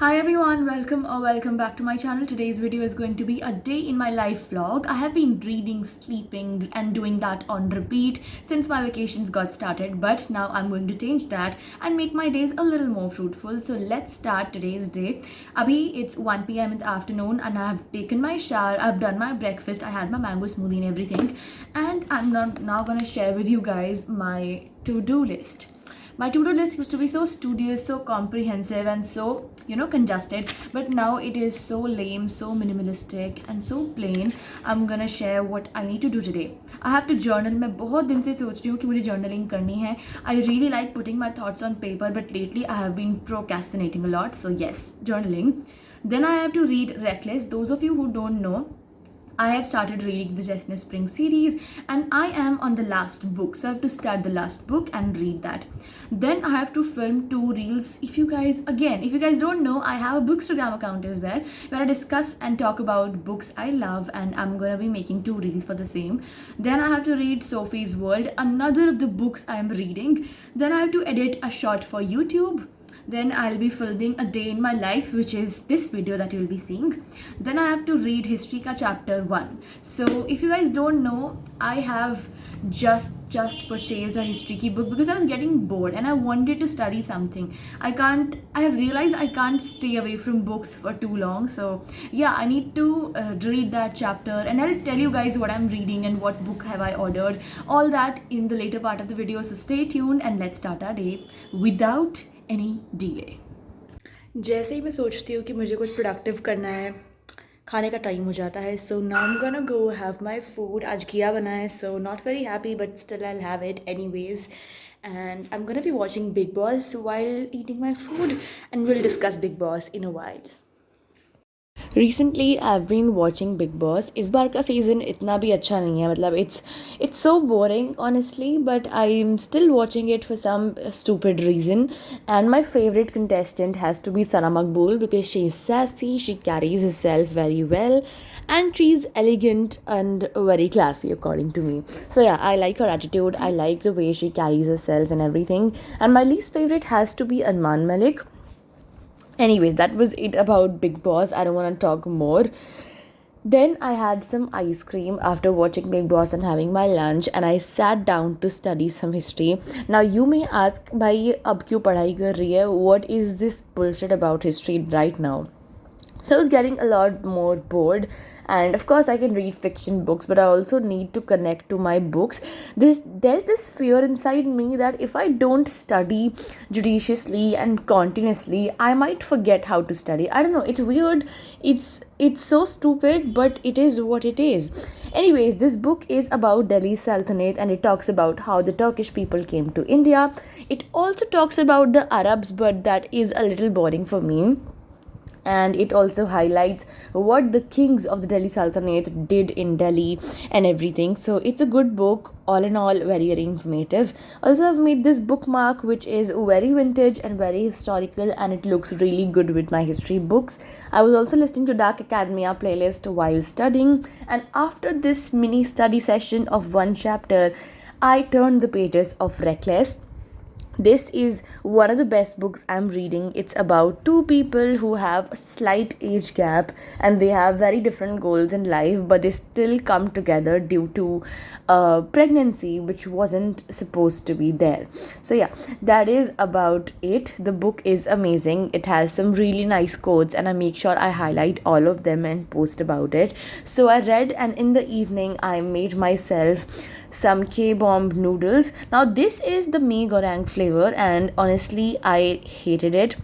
Hi everyone, welcome back to my channel. Today's video is going to be a day in my life vlog. I have been reading, sleeping and doing that on repeat since my vacations got started, but now I'm going to change that and make my days a little more fruitful. So let's start today's day. Abhi it's 1 p.m. in the afternoon and I've taken my shower, I've done my breakfast, I had my mango smoothie and everything, and I'm now gonna share with you guys my to-do list. My to-do list used to be so studious, so comprehensive and so congested, but now it is so lame, so minimalistic and so plain. I'm gonna share what I need to do today. I have to journal. मैं बहुत दिन से सोच रही हूँ कि मुझे journaling करनी है. I really like putting my thoughts on paper, but lately I have been procrastinating a lot. So yes, journaling. Then I have to read Reckless. Those of you who don't know, I have started reading the Jesney Spring series and I am on the last book. So I have to start the last book and read that. Then I have to film 2 reels. If you guys don't know, I have a Bookstagram account as well where I discuss and talk about books I love, and I'm gonna be making 2 reels for the same. Then I have to read Sophie's World, another of the books I am reading. Then I have to edit a short for YouTube. Then I'll be filming a day in my life, which is this video that you'll be seeing. Then I have to read History ka chapter 1. So if you guys don't know, I have just purchased a history ki book because I was getting bored and I wanted to study something. I have realized I can't stay away from books for too long. So yeah, I need to read that chapter and I'll tell you guys what I'm reading and what book have I ordered. All that in the later part of the video. So stay tuned and let's start our day without any delay. जैसे ही मैं सोचती हूँ कि मुझे कुछ productive करना है, खाने का टाइम हो जाता है. So now I am gonna go have my food. आज घिया बना है, so not very happy but still I will have it anyways. And I'm gonna be watching Big Boss while eating my food, and we'll discuss Big Boss in a while. Recently I've been watching Big Boss. इस बार का season इतना भी अच्छा नहीं है, मतलब it's so boring honestly, but I'm still watching it for some stupid reason. And my favorite contestant has to be Sana Maqbool because she's sassy, she carries herself very well, and she's elegant and very classy according to me. So yeah, I like her attitude, I like the way she carries herself and everything. And my least favorite has to be Arman Malik. Anyways, that was it about Big Boss. I don't want to talk more. Then I had some ice cream after watching Big Boss and having my lunch, and I sat down to study some history. Now you may ask, भाई अब क्यों पढ़ाई कर रही है? What is this bullshit about history right now? So I was getting a lot more bored, and of course I can read fiction books, but I also need to connect to my books. There's this fear inside me that if I don't study judiciously and continuously, I might forget how to study. I don't know, it's weird, it's so stupid, but it is what it is. Anyways, this book is about Delhi Sultanate and it talks about how the Turkish people came to India. It also talks about the Arabs, but that is a little boring for me. And it also highlights what the kings of the Delhi Sultanate did in Delhi and everything. So it's a good book, all in all very informative. Also, I've made this bookmark which is very vintage and very historical, and it looks really good with my history books. I was also listening to Dark Academia playlist while studying, and after this mini study session of one chapter, I turned the pages of Reckless. This is one of the best books I'm reading. It's about two people who have a slight age gap and they have very different goals in life, but they still come together due to pregnancy which wasn't supposed to be there. So yeah, that is about it. The book is amazing. It has some really nice quotes and I make sure I highlight all of them and post about it. So I read, and in the evening I made myself some K-bomb noodles. Now this is the mee goreng flavor and honestly I hated it.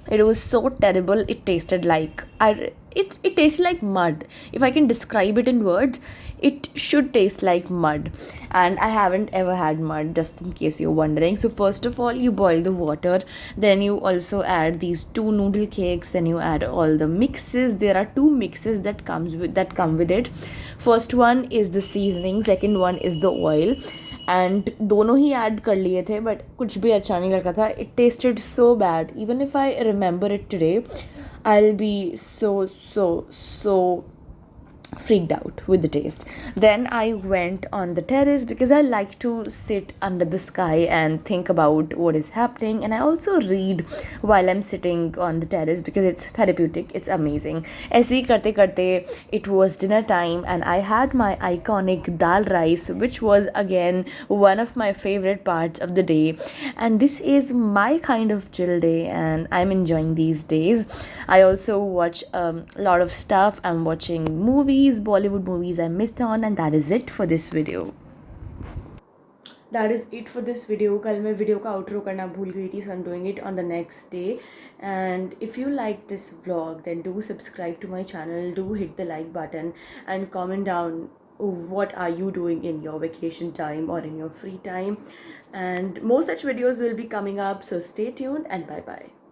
It was so terrible. It tasted like it tasted like mud. If I can describe it in words, it should taste like mud. And I haven't ever had mud, just in case you're wondering. So first of all, you boil the water, then you also add these 2 noodle cakes, then you add all the mixes. There are 2 mixes that come with it. First one is the seasoning, second one is the oil. And दोनों ही add कर लिए थे, but कुछ भी अच्छा नहीं लगा था. It tested so bad. Even if I remember it today, I will be so freaked out with the taste. Then I went on the terrace because I like to sit under the sky and think about what is happening, and I also read while I'm sitting on the terrace because it's therapeutic, it's amazing. ऐसे ही करते करते it was dinner time and I had my iconic dal rice, which was again one of my favorite parts of the day. And this is my kind of chill day and I'm enjoying these days. I also watch a lot of stuff. I'm watching movies, Bollywood movies I missed on, and that is it for this video. That is it for this video. कल मैं video का outro करना भूल गई थी, so I'm doing it on the next day. And if you like this vlog, then do subscribe to my channel, do hit the like button and comment down what are you doing in your vacation time or in your free time. And more such videos will be coming up, so stay tuned and bye bye.